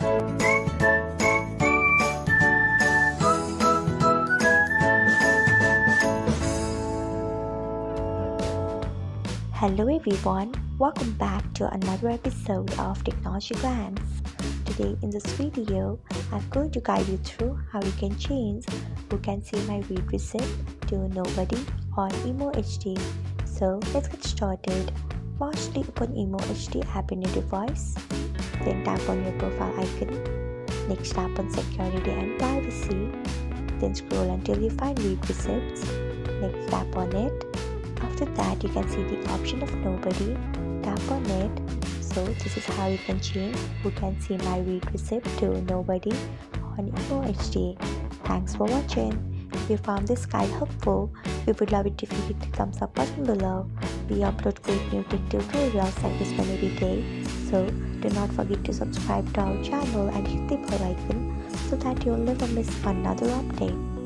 Hello everyone, welcome back to another episode of Technologyglance. Today in this video, I'm going to guide you through how you can change who can see my read receipt to nobody on Imo HD. So let's get started. Firstly, open Imo HD app in your device. Then tap on your profile icon. Next tap on security and privacy. Then scroll until you find read receipts. Next tap on it. After that, you can see the option of nobody. Tap on it. So this is how you can change who can see my read receipt to nobody on Imo HD. Thanks for watching. If you found this guide helpful, we would love it if you hit the thumbs up button below. We upload great new tech tutorials like this one every day. So do not forget to subscribe to our channel and hit the bell icon so that you'll never miss another update.